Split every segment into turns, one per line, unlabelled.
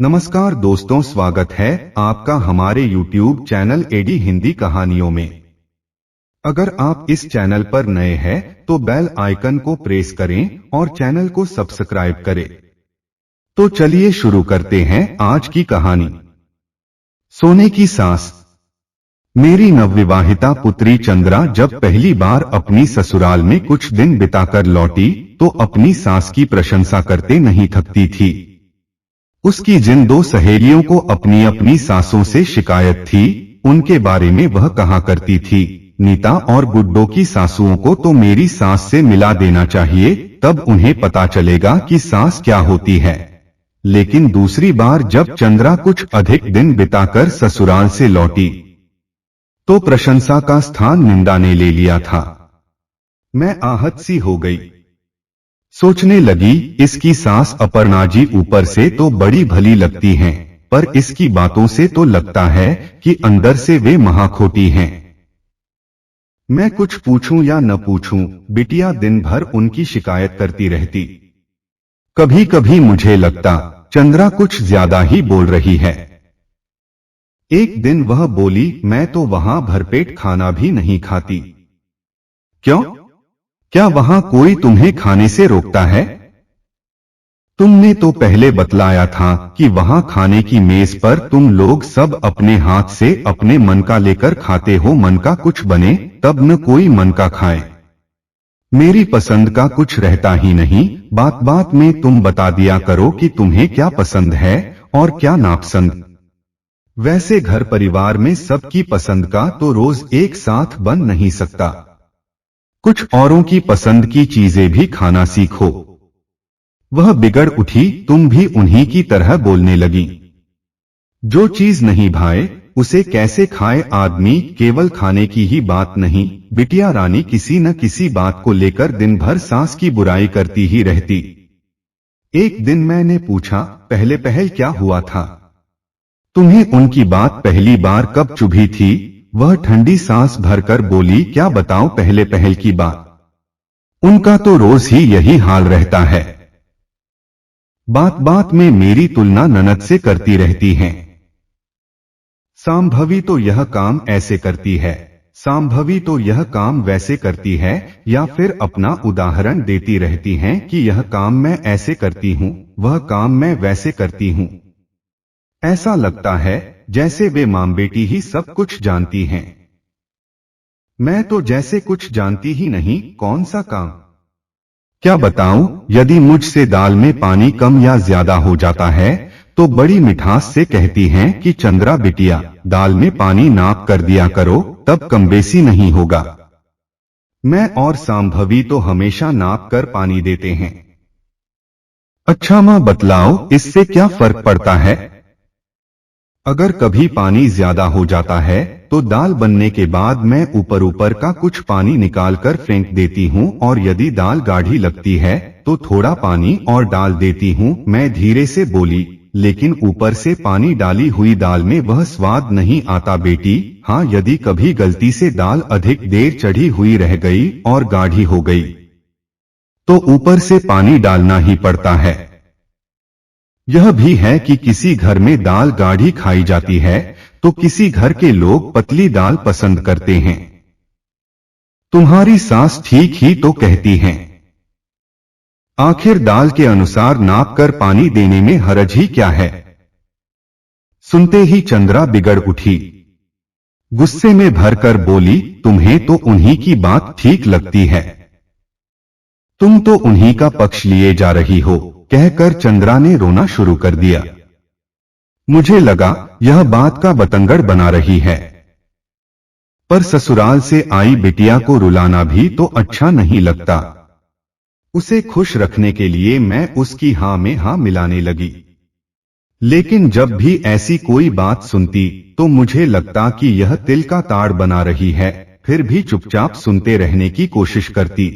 नमस्कार दोस्तों, स्वागत है आपका हमारे YouTube चैनल एडी हिंदी कहानियों में। अगर आप इस चैनल पर नए हैं तो बेल आइकन को प्रेस करें और चैनल को सब्सक्राइब करें। तो चलिए शुरू करते हैं आज की कहानी। सोने की सांस। मेरी नवविवाहिता पुत्री चंद्रा जब पहली बार अपनी ससुराल में कुछ दिन बिताकर लौटी तो अपनी सास की प्रशंसा करते नहीं थकती थी। उसकी जिन दो सहेलियों को अपनी अपनी सासों से शिकायत थी, उनके बारे में वह कहा करती थी, नीता और गुड्डो की सासुओं को तो मेरी सास से मिला देना चाहिए, तब उन्हें पता चलेगा कि सास क्या होती है। लेकिन दूसरी बार जब चंद्रा कुछ अधिक दिन बिताकर ससुराल से लौटी तो प्रशंसा का स्थान निंदा ने ले लिया था। मैं आहत सी हो गई। सोचने लगी, इसकी सास अपर्णा जी ऊपर से तो बड़ी भली लगती हैं, पर इसकी बातों से तो लगता है कि अंदर से वे महाखोटी हैं। मैं कुछ पूछूं या न पूछूं, बिटिया दिन भर उनकी शिकायत करती रहती। कभी कभी मुझे लगता चंद्रा कुछ ज्यादा ही बोल रही है। एक दिन वह बोली, मैं तो वहां भरपेट खाना भी नहीं खाती। क्यों? क्या वहां कोई तुम्हें खाने से रोकता है? तुमने तो पहले बतलाया था कि वहां खाने की मेज पर तुम लोग सब अपने हाथ से अपने मन का लेकर खाते हो। मन का कुछ बने तब न कोई मन का खाए। मेरी पसंद का कुछ रहता ही नहीं। बात बात में तुम बता दिया करो कि तुम्हें क्या पसंद है और क्या नापसंद। वैसे घर परिवार में सबकी पसंद का तो रोज एक साथ बन नहीं सकता। कुछ औरों की पसंद की चीजें भी खाना सीखो। वह बिगड़ उठी, तुम भी उन्हीं की तरह बोलने लगी। जो चीज नहीं भाए उसे कैसे खाए आदमी। केवल खाने की ही बात नहीं, बिटिया रानी किसी न किसी बात को लेकर दिन भर सास की बुराई करती ही रहती। एक दिन मैंने पूछा, पहले पहल क्या हुआ था? तुम्हें उनकी बात पहली बार कब चुभी थी? वह ठंडी सांस भरकर बोली, क्या बताऊं पहले पहल की बात। उनका तो रोज ही यही हाल रहता है। बात बात में मेरी तुलना ननद से करती रहती हैं। सांभवी तो यह काम ऐसे करती है, सांभवी तो यह काम वैसे करती है, या फिर अपना उदाहरण देती रहती हैं कि यह काम मैं ऐसे करती हूं, वह काम मैं वैसे करती हूं। ऐसा लगता है जैसे वे मां बेटी ही सब कुछ जानती हैं। मैं तो जैसे कुछ जानती ही नहीं। कौन सा काम? क्या बताऊं, यदि मुझसे दाल में पानी कम या ज्यादा हो जाता है तो बड़ी मिठास से कहती हैं कि चंद्रा बिटिया, दाल में पानी नाप कर दिया करो, तब कमबेसी नहीं होगा। मैं और सांभवी तो हमेशा नाप कर पानी देते हैं। अच्छा मां बतलाओ, इससे क्या फर्क पड़ता है? अगर कभी पानी ज्यादा हो जाता है तो दाल बनने के बाद मैं ऊपर ऊपर का कुछ पानी निकाल कर फेंक देती हूँ, और यदि दाल गाढ़ी लगती है तो थोड़ा पानी और डाल देती हूँ। मैं धीरे से बोली, लेकिन ऊपर से पानी डाली हुई दाल में वह स्वाद नहीं आता बेटी। हाँ, यदि कभी गलती से दाल अधिक देर चढ़ी हुई रह गई और गाढ़ी हो गई तो ऊपर से पानी डालना ही पड़ता है। यह भी है कि किसी घर में दाल गाढ़ी खाई जाती है तो किसी घर के लोग पतली दाल पसंद करते हैं। तुम्हारी सास ठीक ही तो कहती हैं। आखिर दाल के अनुसार नाप कर पानी देने में हरज ही क्या है? सुनते ही चंद्रा बिगड़ उठी। गुस्से में भरकर बोली, तुम्हें तो उन्हीं की बात ठीक लगती है, तुम तो उन्हीं का पक्ष लिए जा रही हो। कहकर चंद्रा ने रोना शुरू कर दिया। मुझे लगा यह बात का बतंगड़ बना रही है, पर ससुराल से आई बिटिया को रुलाना भी तो अच्छा नहीं लगता। उसे खुश रखने के लिए मैं उसकी हां में हां मिलाने लगी। लेकिन जब भी ऐसी कोई बात सुनती तो मुझे लगता कि यह तिल का ताड़ बना रही है, फिर भी चुपचाप सुनते रहने की कोशिश करती।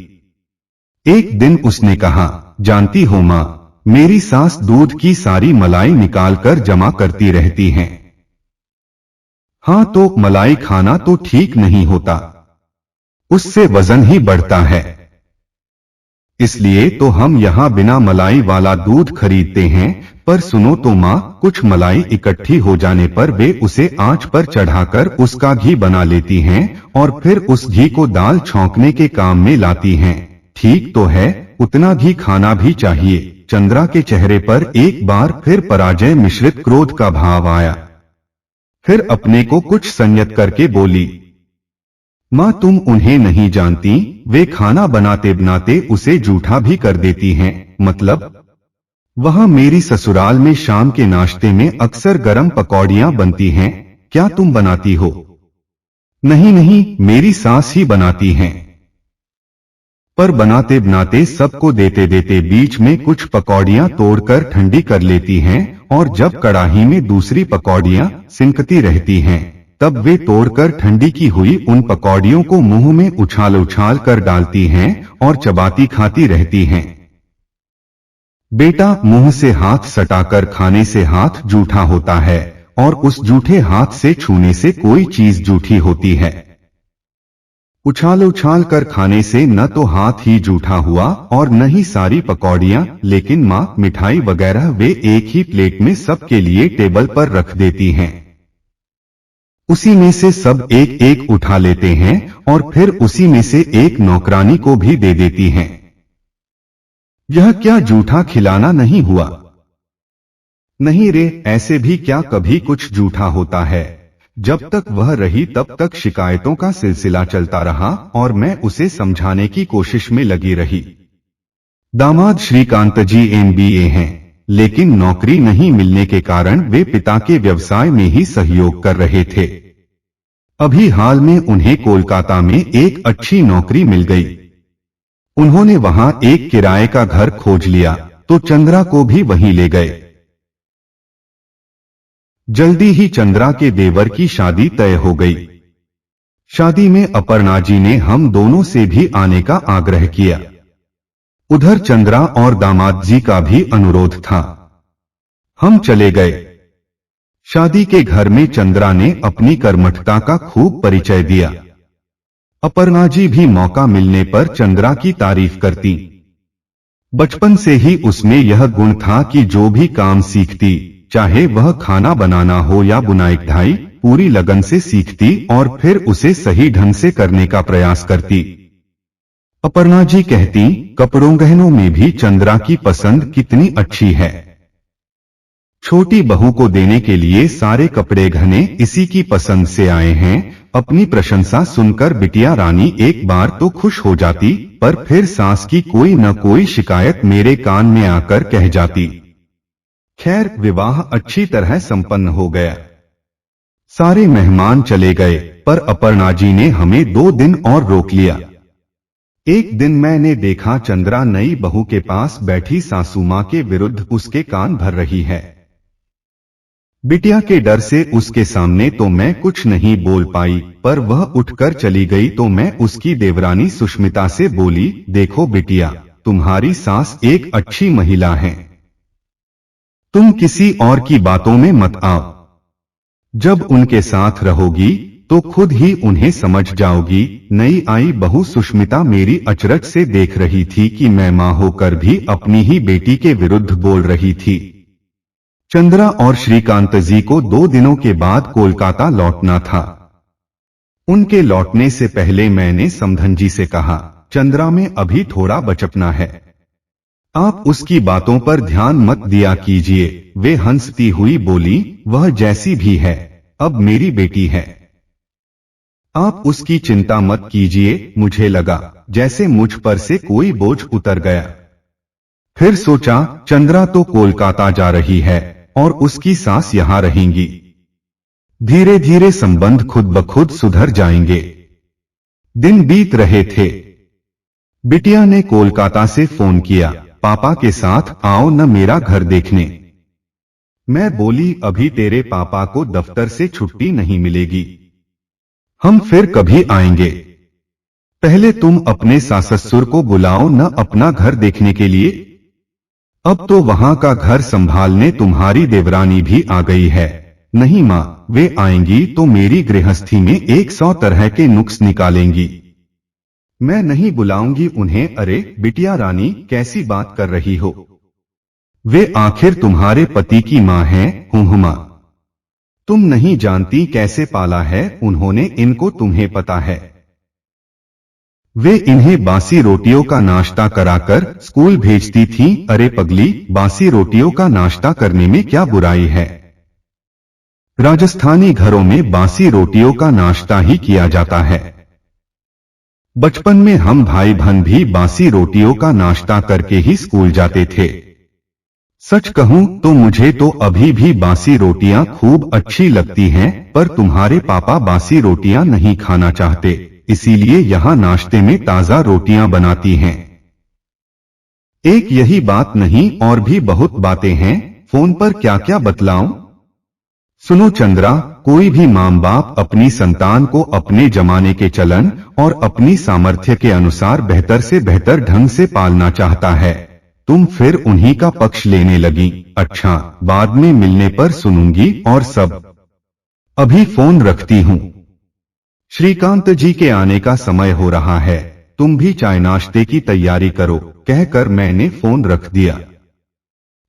एक दिन उसने कहा, जानती हो मां, मेरी सास दूध की सारी मलाई निकालकर जमा करती रहती हैं। हाँ, तो मलाई खाना तो ठीक नहीं होता, उससे वजन ही बढ़ता है। इसलिए तो हम यहाँ बिना मलाई वाला दूध खरीदते हैं। पर सुनो तो माँ, कुछ मलाई इकट्ठी हो जाने पर वे उसे आंच पर चढ़ाकर उसका घी बना लेती हैं और फिर उस घी को दाल छौंकने के काम में लाती हैं। ठीक तो है, उतना घी खाना भी चाहिए। चंद्रा के चेहरे पर एक बार फिर पराजय मिश्रित क्रोध का भाव आया। फिर अपने को कुछ संयत करके बोली, माँ तुम उन्हें नहीं जानती, वे खाना बनाते बनाते उसे जूठा भी कर देती हैं। मतलब? वहाँ मेरी ससुराल में शाम के नाश्ते में अक्सर गरम पकौड़ियाँ बनती हैं। क्या तुम बनाती हो? नहीं नहीं, मेरी सास ही बनाती हैं। पर बनाते बनाते सबको देते देते बीच में कुछ पकौड़ियाँ तोड़कर ठंडी कर लेती हैं और जब कड़ाही में दूसरी पकौड़ियाँ सिंकती रहती हैं, तब वे तोड़कर ठंडी की हुई उन पकौड़ियों को मुंह में उछाल उछाल कर डालती हैं और चबाती खाती रहती हैं। बेटा, मुंह से हाथ सटाकर खाने से हाथ जूठा होता है और उस जूठे हाथ से छूने से कोई चीज जूठी होती है। उछाल उछाल कर खाने से न तो हाथ ही जूठा हुआ और न ही सारी पकौड़ियाँ, लेकिन माँ मिठाई वगैरह वे एक ही प्लेट में सबके लिए टेबल पर रख देती हैं। उसी में से सब एक एक उठा लेते हैं और फिर उसी में से एक नौकरानी को भी दे देती हैं। यह क्या जूठा खिलाना नहीं हुआ? नहीं रे, ऐसे भी क्या कभी कुछ जूठा होता है। जब तक वह रही तब तक शिकायतों का सिलसिला चलता रहा और मैं उसे समझाने की कोशिश में लगी रही। दामाद श्रीकांत जी MBA हैं, लेकिन नौकरी नहीं मिलने के कारण वे पिता के व्यवसाय में ही सहयोग कर रहे थे। अभी हाल में उन्हें कोलकाता में एक अच्छी नौकरी मिल गई। उन्होंने वहां एक किराए का घर खोज लिया तो चंद्रा को भी वहीं ले गए। जल्दी ही चंद्रा के देवर की शादी तय हो गई। शादी में अपर्णा जी ने हम दोनों से भी आने का आग्रह किया। उधर चंद्रा और दामाद जी का भी अनुरोध था। हम चले गए। शादी के घर में चंद्रा ने अपनी कर्मठता का खूब परिचय दिया। अपर्णा जी भी मौका मिलने पर चंद्रा की तारीफ करती। बचपन से ही उसमें यह गुण था कि जो भी काम सीखती, चाहे वह खाना बनाना हो या बुनाई कढ़ाई, पूरी लगन से सीखती और फिर उसे सही ढंग से करने का प्रयास करती। अपर्णा जी कहती, कपड़ों गहनों में भी चंद्रा की पसंद कितनी अच्छी है। छोटी बहू को देने के लिए सारे कपड़े गहने इसी की पसंद से आए हैं। अपनी प्रशंसा सुनकर बिटिया रानी एक बार तो खुश हो जाती, पर फिर सास की कोई न कोई शिकायत मेरे कान में आकर कह जाती। खैर, विवाह अच्छी तरह संपन्न हो गया। सारे मेहमान चले गए, पर अपर्णा जी ने हमें 2 दिन और रोक लिया। एक दिन मैंने देखा चंद्रा नई बहू के पास बैठी सासू मां के विरुद्ध उसके कान भर रही है। बिटिया के डर से उसके सामने तो मैं कुछ नहीं बोल पाई, पर वह उठकर चली गई तो मैं उसकी देवरानी सुष्मिता से बोली, देखो बिटिया, तुम्हारी सास एक अच्छी महिला है। तुम किसी और की बातों में मत आओ। जब उनके साथ रहोगी तो खुद ही उन्हें समझ जाओगी। नई आई बहू सुष्मिता मेरी अचरज से देख रही थी कि मैं मां होकर भी अपनी ही बेटी के विरुद्ध बोल रही थी। चंद्रा और श्रीकांत जी को 2 दिनों के बाद कोलकाता लौटना था। उनके लौटने से पहले मैंने समधन जी से कहा, चंद्रा में अभी थोड़ा बचपना है, आप उसकी बातों पर ध्यान मत दिया कीजिए। वे हंसती हुई बोली, वह जैसी भी है अब मेरी बेटी है, आप उसकी चिंता मत कीजिए। मुझे लगा जैसे मुझ पर से कोई बोझ उतर गया। फिर सोचा, चंद्रा तो कोलकाता जा रही है और उसकी सास यहां रहेंगी, धीरे धीरे संबंध खुद ब खुद सुधर जाएंगे। दिन बीत रहे थे। बिटिया ने कोलकाता से फोन किया, पापा के साथ आओ न मेरा घर देखने। मैं बोली, अभी तेरे पापा को दफ्तर से छुट्टी नहीं मिलेगी, हम फिर कभी आएंगे। पहले तुम अपने सास ससुर को बुलाओ न अपना घर देखने के लिए। अब तो वहां का घर संभालने तुम्हारी देवरानी भी आ गई है। नहीं माँ, वे आएंगी तो मेरी गृहस्थी में 100 तरह के नुक्स निकालेंगी। मैं नहीं बुलाऊंगी उन्हें। अरे बिटिया रानी, कैसी बात कर रही हो? वे आखिर तुम्हारे पति की मां हैं। हुमा, तुम नहीं जानती कैसे पाला है उन्होंने इनको, तुम्हें पता है। वे इन्हें बासी रोटियों का नाश्ता कराकर स्कूल भेजती थीं। अरे पगली, बासी रोटियों का नाश्ता करने में क्या बुराई है? राजस्थानी घरों में बासी रोटियों का नाश्ता ही किया जाता है। बचपन में हम भाई बहन भी बासी रोटियों का नाश्ता करके ही स्कूल जाते थे। सच कहूं तो मुझे तो अभी भी बासी रोटियां खूब अच्छी लगती हैं, पर तुम्हारे पापा बासी रोटियां नहीं खाना चाहते, इसीलिए यहाँ नाश्ते में ताजा रोटियां बनाती हैं। एक यही बात नहीं, और भी बहुत बातें हैं। फोन पर क्या क्या बतलाऊं? सुनो चंद्रा, कोई भी मां बाप अपनी संतान को अपने जमाने के चलन और अपनी सामर्थ्य के अनुसार बेहतर से बेहतर ढंग से पालना चाहता है। तुम फिर उन्हीं का पक्ष लेने लगी। अच्छा, बाद में मिलने पर सुनूंगी और सब। अभी फोन रखती हूँ। श्रीकांत जी के आने का समय हो रहा है, तुम भी चाय नाश्ते की तैयारी करो, कहकर मैंने फोन रख दिया।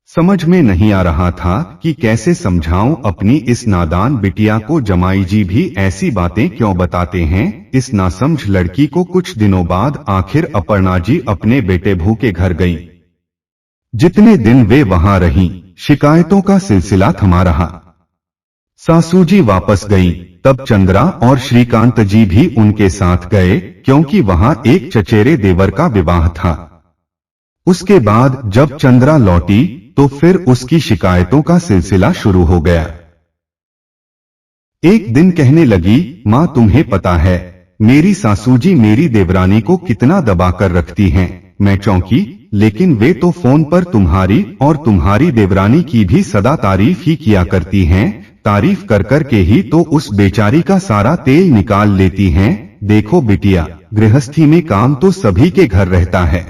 समझ में नहीं आ रहा था कि कैसे समझाऊं अपनी इस नादान बिटिया को। जमाई जी भी ऐसी बातें क्यों बताते हैं इस नासमझ लड़की को। कुछ दिनों बाद आखिर अपर्णा जी अपने बेटे भू के घर गईं। जितने दिन वे वहां रहीं, शिकायतों का सिलसिला थमा रहा। सासू जी वापस गईं, तब चंद्रा और श्रीकांत जी भी उनके साथ गए, क्योंकि वहां एक चचेरे देवर का विवाह था। उसके बाद जब चंद्रा लौटी तो फिर उसकी शिकायतों का सिलसिला शुरू हो गया। एक दिन कहने लगी, मां तुम्हें पता है मेरी सासू जी मेरी देवरानी को कितना दबा कर रखती हैं। मैं चौंकी, लेकिन वे तो फोन पर तुम्हारी और तुम्हारी देवरानी की भी सदा तारीफ ही किया करती हैं। तारीफ कर कर के ही तो उस बेचारी का सारा तेल निकाल लेती हैं। देखो बिटिया, गृहस्थी में काम तो सभी के घर रहता है।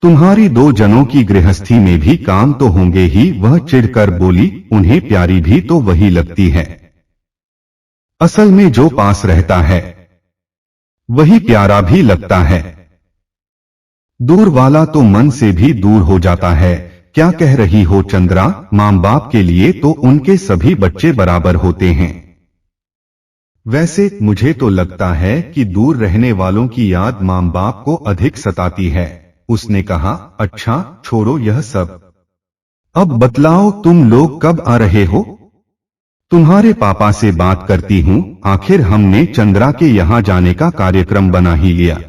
तुम्हारी दो जनों की गृहस्थी में भी काम तो होंगे ही। वह चिढ़कर बोली, उन्हें प्यारी भी तो वही लगती है। असल में जो पास रहता है वही प्यारा भी लगता है। दूर वाला तो मन से भी दूर हो जाता है। क्या कह रही हो चंद्रा? मां बाप के लिए तो उनके सभी बच्चे बराबर होते हैं। वैसे मुझे तो लगता है कि दूर रहने वालों की याद मां बाप को अधिक सताती है। उसने कहा, अच्छा छोड़ो यह सब। अब बतलाओ तुम लोग कब आ रहे हो? तुम्हारे पापा से बात करती हूँ। आखिर हमने चंद्रा के यहाँ जाने का कार्यक्रम बना ही लिया।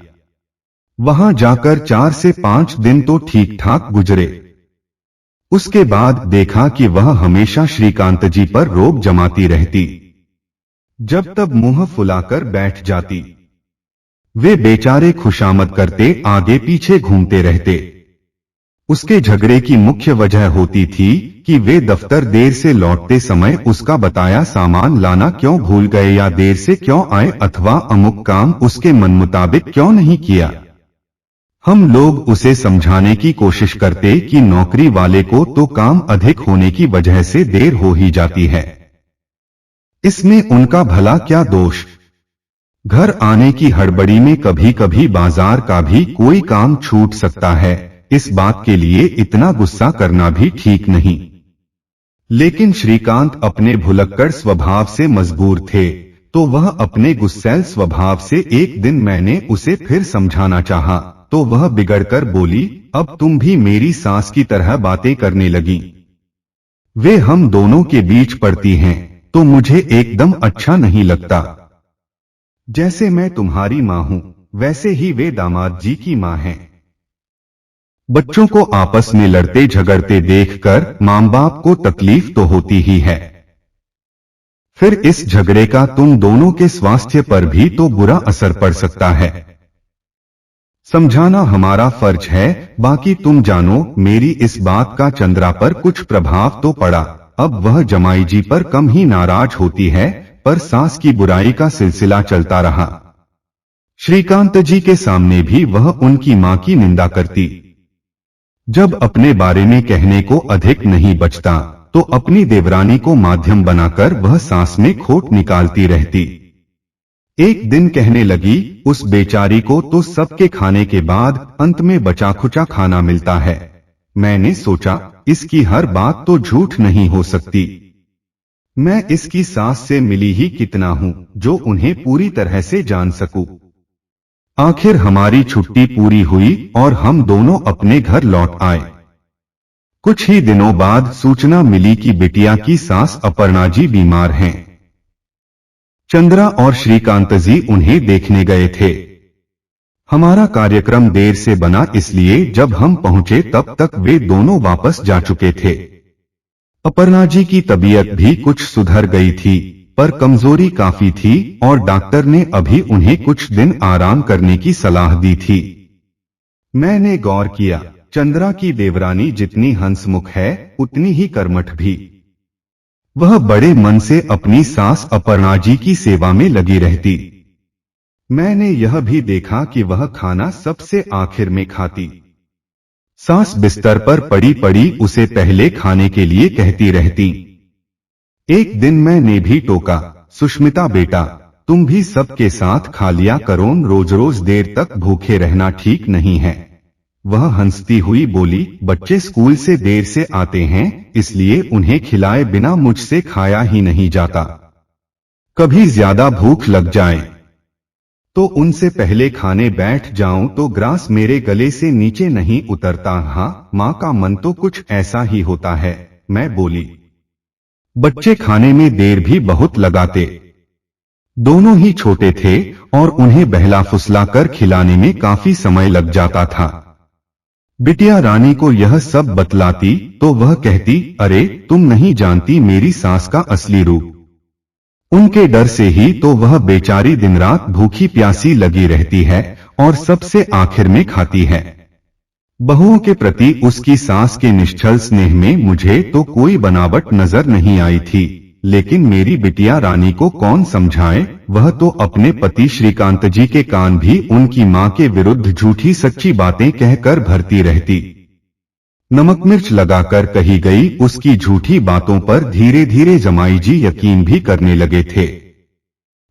वहां जाकर 4 से 5 दिन तो ठीक ठाक गुजरे। उसके बाद देखा कि वह हमेशा श्रीकांत जी पर रोब जमाती रहती। जब तब मुंह फुलाकर बैठ जाती। वे बेचारे खुशामद करते, आगे पीछे घूमते रहते। उसके झगड़े की मुख्य वजह होती थी कि वे दफ्तर देर से लौटते समय उसका बताया सामान लाना क्यों भूल गए, या देर से क्यों आए, अथवा अमुक काम उसके मन मुताबिक क्यों नहीं किया। हम लोग उसे समझाने की कोशिश करते कि नौकरी वाले को तो काम अधिक होने की वजह से देर हो ही जाती है, इसमें उनका भला क्या दोष। घर आने की हड़बड़ी में कभी कभी बाजार का भी कोई काम छूट सकता है। इस बात के लिए इतना गुस्सा करना भी ठीक नहीं। लेकिन श्रीकांत अपने भुलक्कड़ स्वभाव से मजबूर थे, तो वह अपने गुस्सैल स्वभाव से एक दिन मैंने उसे फिर समझाना चाहा, तो वह बिगड़कर बोली, अब तुम भी मेरी सास की तरह बातें करने लगी। वे हम दोनों के बीच पड़ती हैं तो मुझे एकदम अच्छा नहीं लगता। जैसे मैं तुम्हारी मां हूं, वैसे ही वे दामाद जी की मां हैं। बच्चों को आपस में लड़ते झगड़ते देखकर मां बाप को तकलीफ तो होती ही है। फिर इस झगड़े का तुम दोनों के स्वास्थ्य पर भी तो बुरा असर पड़ सकता है। समझाना हमारा फर्ज है। बाकी तुम जानो, मेरी इस बात का चंद्रा पर कुछ प्रभाव तो पड़ा। अब वह जमाई जी पर कम ही नाराज होती है, पर सास की बुराई का सिलसिला चलता रहा। श्रीकांत जी के सामने भी वह उनकी मां की निंदा करती। जब अपने बारे में कहने को अधिक नहीं बचता, तो अपनी देवरानी को माध्यम बनाकर वह सास में खोट निकालती रहती। एक दिन कहने लगी, उस बेचारी को तो सबके खाने के बाद अंत में बचा खुचा खाना मिलता है। मैंने सोचा, इसकी हर बात तो झूठ नहीं हो सकती। मैं इसकी सास से मिली ही कितना हूं जो उन्हें पूरी तरह से जान सकूं। आखिर हमारी छुट्टी पूरी हुई और हम दोनों अपने घर लौट आए। कुछ ही दिनों बाद सूचना मिली कि बिटिया की सास अपर्णा जी बीमार हैं। चंद्रा और श्रीकांत जी उन्हें देखने गए थे। हमारा कार्यक्रम देर से बना, इसलिए जब हम पहुंचे तब तक वे दोनों वापस जा चुके थे। अपर्णा जी की तबीयत भी कुछ सुधर गई थी, पर कमजोरी काफी थी और डॉक्टर ने अभी उन्हें कुछ दिन आराम करने की सलाह दी थी। मैंने गौर किया, चंद्रा की देवरानी जितनी हंसमुख है उतनी ही कर्मठ भी। वह बड़े मन से अपनी सास अपर्णा जी की सेवा में लगी रहती। मैंने यह भी देखा कि वह खाना सबसे आखिर में खाती। सास बिस्तर पर पड़ी पड़ी उसे पहले खाने के लिए कहती रहती। एक दिन मैंने भी टोका, सुष्मिता बेटा, तुम भी सबके साथ खा लिया करो, रोज रोज देर तक भूखे रहना ठीक नहीं है। वह हंसती हुई बोली, बच्चे स्कूल से देर से आते हैं, इसलिए उन्हें खिलाए बिना मुझसे खाया ही नहीं जाता। कभी ज्यादा भूख लग जाए तो उनसे पहले खाने बैठ जाऊं तो ग्रास मेरे गले से नीचे नहीं उतरता। हाँ, माँ का मन तो कुछ ऐसा ही होता है, मैं बोली। बच्चे खाने में देर भी बहुत लगाते। दोनों ही छोटे थे और उन्हें बहला फुसला कर खिलाने में काफी समय लग जाता था। बिटिया रानी को यह सब बतलाती तो वह कहती, अरे तुम नहीं जानती मेरी सास का असली रूप। उनके डर से ही तो वह बेचारी दिन रात भूखी प्यासी लगी रहती है और सबसे आखिर में खाती है। बहुओं के प्रति उसकी सास के निश्चल स्नेह में मुझे तो कोई बनावट नजर नहीं आई थी, लेकिन मेरी बिटिया रानी को कौन समझाए। वह तो अपने पति श्रीकांत जी के कान भी उनकी मां के विरुद्ध झूठी सच्ची बातें कहकर भरती रहती। नमक मिर्च लगाकर कही गई उसकी झूठी बातों पर धीरे धीरे जमाई जी यकीन भी करने लगे थे।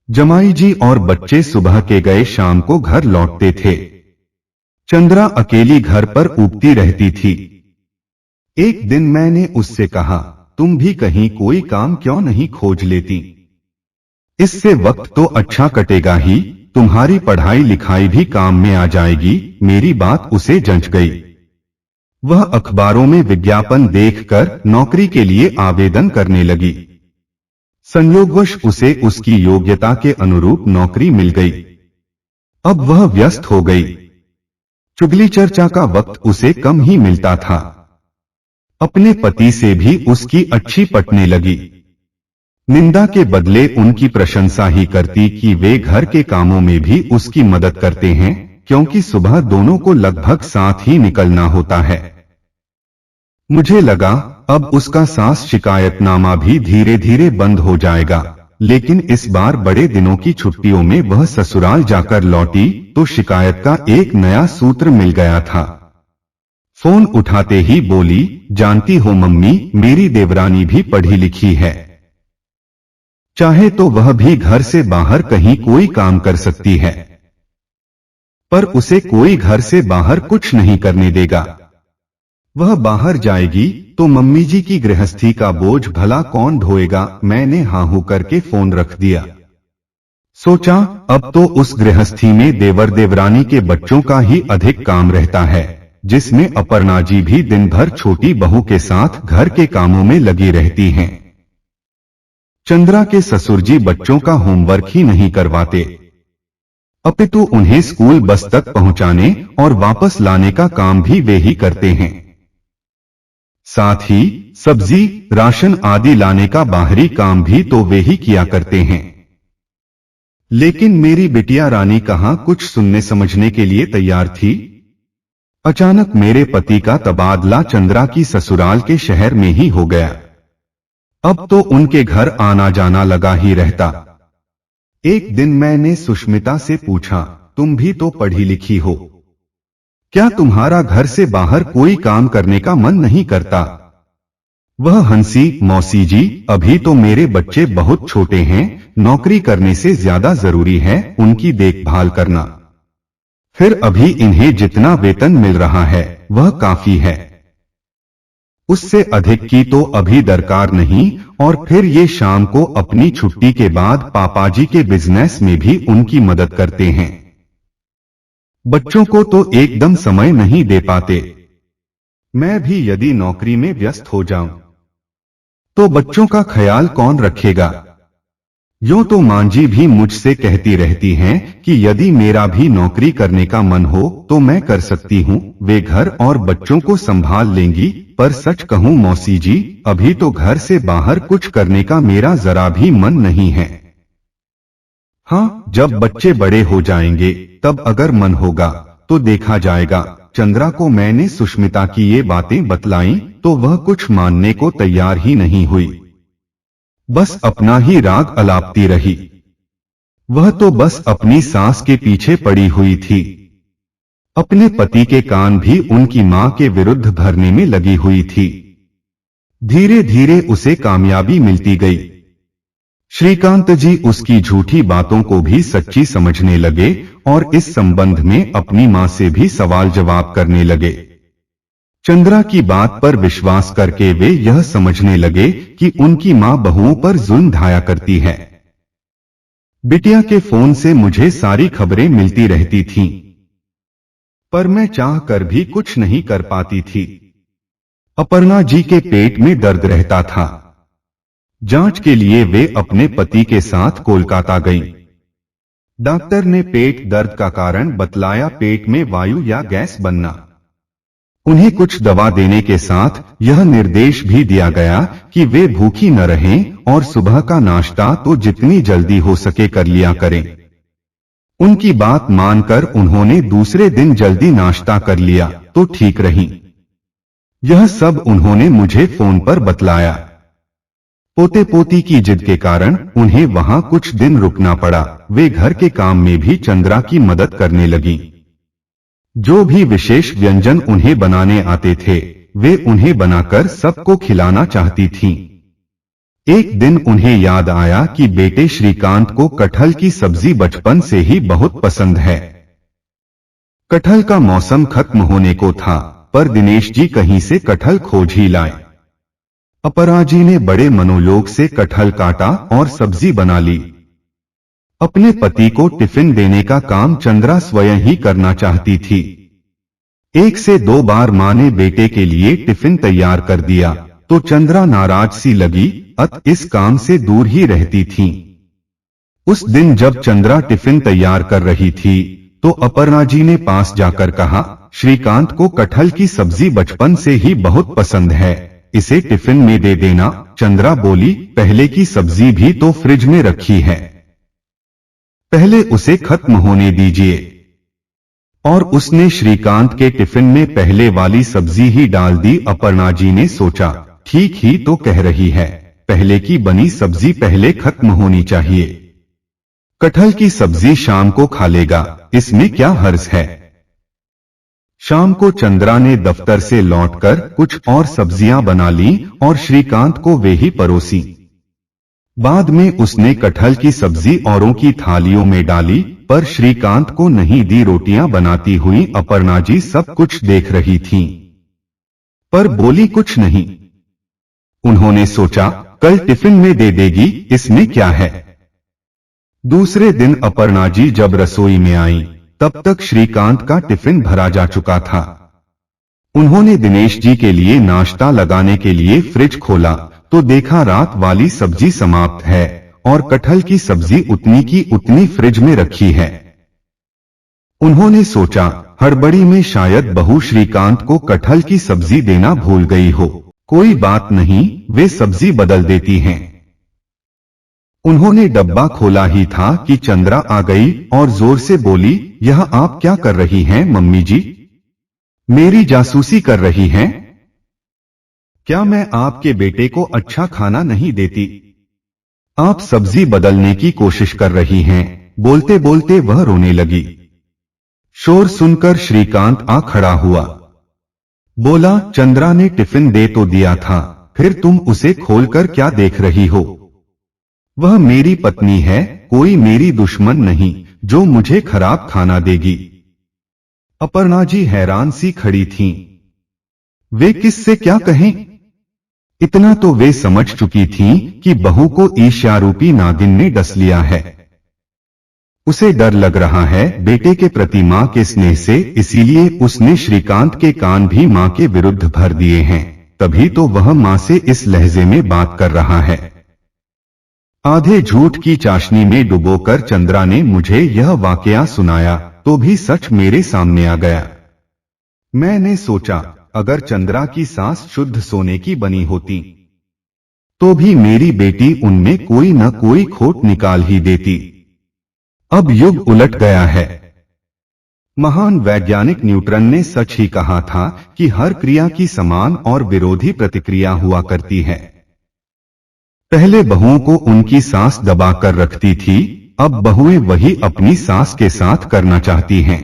जमाई जी और बच्चे सुबह के गए शाम को घर लौटते थे। चंद्रा अकेली घर पर ऊबती रहती थी। एक दिन मैंने उससे कहा, तुम भी कहीं कोई काम क्यों नहीं खोज लेती? इससे वक्त तो अच्छा कटेगा ही, तुम्हारी पढ़ाई लिखाई भी काम में आ जाएगी। मेरी बात उसे जंच गई। वह अखबारों में विज्ञापन देखकर नौकरी के लिए आवेदन करने लगी। संयोगवश उसे उसकी योग्यता के अनुरूप नौकरी मिल गई। अब वह व्यस्त हो गई। चुगली चर्चा का वक्त उसे कम ही मिलता था। अपने पति से भी उसकी अच्छी पटने लगी। निंदा के बदले उनकी प्रशंसा ही करती कि वे घर के कामों में भी उसकी मदद करते हैं, क्योंकि सुबह दोनों को लगभग साथ ही निकलना होता है। मुझे लगा अब उसका सास शिकायतनामा भी धीरे धीरे बंद हो जाएगा, लेकिन इस बार बड़े दिनों की छुट्टियों में वह ससुराल जाकर लौटी तो शिकायत का एक नया सूत्र मिल गया था। फोन उठाते ही बोली, जानती हो मम्मी, मेरी देवरानी भी पढ़ी लिखी है। चाहे तो वह भी घर से बाहर कहीं कोई काम कर सकती है, पर उसे कोई घर से बाहर कुछ नहीं करने देगा। वह बाहर जाएगी तो मम्मी जी की गृहस्थी का बोझ भला कौन ढोएगा। मैंने हाहू करके फोन रख दिया। सोचा अब तो उस गृहस्थी में देवर देवरानी के बच्चों का ही अधिक काम रहता है, जिसमें अपर्णा जी भी दिन भर छोटी बहू के साथ घर के कामों में लगी रहती हैं। चंद्रा के ससुर जी बच्चों का होमवर्क ही नहीं करवाते, अपितु उन्हें स्कूल बस तक पहुंचाने और वापस लाने का काम भी वे ही करते हैं। साथ ही सब्जी, राशन आदि लाने का बाहरी काम भी तो वे ही किया करते हैं। लेकिन मेरी बिटिया रानी कहाँ कुछ सुनने समझने के लिए तैयार थी। अचानक मेरे पति का तबादला चंद्रा की ससुराल के शहर में ही हो गया। अब तो उनके घर आना जाना लगा ही रहता। एक दिन मैंने सुष्मिता से पूछा, तुम भी तो पढ़ी लिखी हो, क्या तुम्हारा घर से बाहर कोई काम करने का मन नहीं करता? वह हंसी, मौसी जी, अभी तो मेरे बच्चे बहुत छोटे हैं, नौकरी करने से ज्यादा जरूरी है उनकी देखभाल करना। फिर अभी इन्हें जितना वेतन मिल रहा है वह काफी है, उससे अधिक की तो अभी दरकार नहीं। और फिर ये शाम को अपनी छुट्टी के बाद पापाजी के बिजनेस में भी उनकी मदद करते हैं। बच्चों को तो एकदम समय नहीं दे पाते। मैं भी यदि नौकरी में व्यस्त हो जाऊं तो बच्चों का ख्याल कौन रखेगा। यूं तो मांझी भी मुझसे कहती रहती हैं कि यदि मेरा भी नौकरी करने का मन हो तो मैं कर सकती हूं, वे घर और बच्चों को संभाल लेंगी। पर सच कहूं मौसी जी, अभी तो घर से बाहर कुछ करने का मेरा जरा भी मन नहीं है। हाँ, जब बच्चे बड़े हो जाएंगे तब अगर मन होगा तो देखा जाएगा। चंद्रा को मैंने सुष्मिता की ये बातें बतलाईं तो वह कुछ मानने को तैयार ही नहीं हुई, बस अपना ही राग अलापती रही। वह तो बस अपनी सास के पीछे पड़ी हुई थी, अपने पति के कान भी उनकी मां के विरुद्ध भरने में लगी हुई थी। धीरे धीरे उसे कामयाबी मिलती गई। श्रीकांत जी उसकी झूठी बातों को भी सच्ची समझने लगे और इस संबंध में अपनी मां से भी सवाल जवाब करने लगे। चंद्रा की बात पर विश्वास करके वे यह समझने लगे कि उनकी मां बहुओं पर जुल्म ढाया करती है। बिटिया के फोन से मुझे सारी खबरें मिलती रहती थीं, पर मैं चाह कर भी कुछ नहीं कर पाती थी। अपर्णा जी के पेट में दर्द रहता था। जांच के लिए वे अपने पति के साथ कोलकाता गईं। डॉक्टर ने पेट दर्द का कारण बतलाया, पेट में वायु या गैस बनना। उन्हें कुछ दवा देने के साथ यह निर्देश भी दिया गया कि वे भूखी न रहें और सुबह का नाश्ता तो जितनी जल्दी हो सके कर लिया करें। उनकी बात मानकर उन्होंने दूसरे दिन जल्दी नाश्ता कर लिया तो ठीक रहीं। यह सब उन्होंने मुझे फोन पर बतलाया। पोते पोती की जिद के कारण उन्हें वहां कुछ दिन रुकना पड़ा। वे घर के काम में भी चंद्रा की मदद करने लगी। जो भी विशेष व्यंजन उन्हें बनाने आते थे वे उन्हें बनाकर सबको खिलाना चाहती थीं। एक दिन उन्हें याद आया कि बेटे श्रीकांत को कटहल की सब्जी बचपन से ही बहुत पसंद है। कटहल का मौसम खत्म होने को था, पर दिनेश जी कहीं से कटहल खोज ही लाए। अपरा जी ने बड़े मनोयोग से कटहल काटा और सब्जी बना ली। अपने पति को टिफिन देने का काम चंद्रा स्वयं ही करना चाहती थी। 1 से 2 बार मां ने बेटे के लिए टिफिन तैयार कर दिया तो चंद्रा नाराज सी लगी, इस काम से दूर ही रहती थी। उस दिन जब चंद्रा टिफिन तैयार कर रही थी तो अपर्णा जी ने पास जाकर कहा, श्रीकांत को कटहल की सब्जी बचपन से ही बहुत पसंद है, इसे टिफिन में दे देना। चंद्रा बोली, पहले की सब्जी भी तो फ्रिज में रखी है, पहले उसे खत्म होने दीजिए। और उसने श्रीकांत के टिफिन में पहले वाली सब्जी ही डाल दी। अपर्णा जी ने सोचा, ठीक ही तो कह रही है, पहले की बनी सब्जी पहले खत्म होनी चाहिए। कटहल की सब्जी शाम को खा लेगा, इसमें क्या हर्ज है। शाम को चंद्रा ने दफ्तर से लौटकर कुछ और सब्जियां बना ली और श्रीकांत को वे ही परोसी। बाद में उसने कटहल की सब्जी औरों की थालियों में डाली, पर श्रीकांत को नहीं दी। रोटियां बनाती हुई अपर्णा जी सब कुछ देख रही थीं, पर बोली कुछ नहीं। उन्होंने सोचा, कल टिफिन में दे देगी, इसमें क्या है। दूसरे दिन अपर्णा जी जब रसोई में आईं, तब तक श्रीकांत का टिफिन भरा जा चुका था। उन्होंने दिनेश जी के लिए नाश्ता लगाने के लिए फ्रिज खोला तो देखा रात वाली सब्जी समाप्त है और कटहल की सब्जी उतनी की उतनी फ्रिज में रखी है। उन्होंने सोचा, हड़बड़ी में शायद बहू श्रीकांत को कटहल की सब्जी देना भूल गई हो। कोई बात नहीं, वे सब्जी बदल देती हैं। उन्होंने डब्बा खोला ही था कि चंद्रा आ गई और जोर से बोली, यह आप क्या कर रही हैं मम्मी जी? मेरी जासूसी कर रही हैं? क्या मैं आपके बेटे को अच्छा खाना नहीं देती? आप सब्जी बदलने की कोशिश कर रही हैं। बोलते बोलते वह रोने लगी। शोर सुनकर श्रीकांत आ खड़ा हुआ। बोला, चंद्रा ने टिफिन दे तो दिया था, फिर तुम उसे खोलकर क्या देख रही हो? वह मेरी पत्नी है, कोई मेरी दुश्मन नहीं जो मुझे खराब खाना देगी। अपर्णा जी हैरान सी खड़ी थीं। वे किससे क्या कहें? इतना तो वे समझ चुकी थीं कि बहू को ईर्ष्यारूपी नागिन ने डस लिया है। उसे डर लग रहा है बेटे के प्रति मां के स्नेह से, इसीलिए उसने श्रीकांत के कान भी मां के विरुद्ध भर दिए हैं। तभी तो वह मां से इस लहजे में बात कर रहा है। आधे झूठ की चाशनी में डुबोकर चंद्रा ने मुझे यह वाकया सुनाया तो भी सच मेरे सामने आ गया। मैंने सोचा अगर चंद्रा की सास शुद्ध सोने की बनी होती तो भी मेरी बेटी उनमें कोई न कोई खोट निकाल ही देती। अब युग उलट गया है। महान वैज्ञानिक न्यूटन ने सच ही कहा था कि हर क्रिया की समान और विरोधी प्रतिक्रिया हुआ करती है। पहले बहुओं को उनकी सास दबाकर रखती थी, अब बहुएं वही अपनी सास के साथ करना चाहती हैं।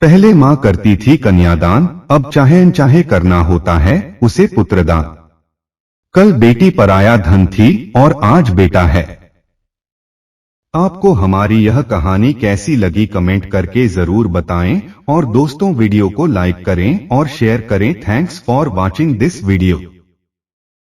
पहले मां करती थी कन्यादान, अब चाहे अनचाहे करना होता है उसे पुत्रदान। कल बेटी पराया धन थी और आज बेटा है। आपको हमारी यह कहानी कैसी लगी कमेंट करके जरूर बताएं और दोस्तों वीडियो को लाइक करें और शेयर करें। Thanks for watching this video.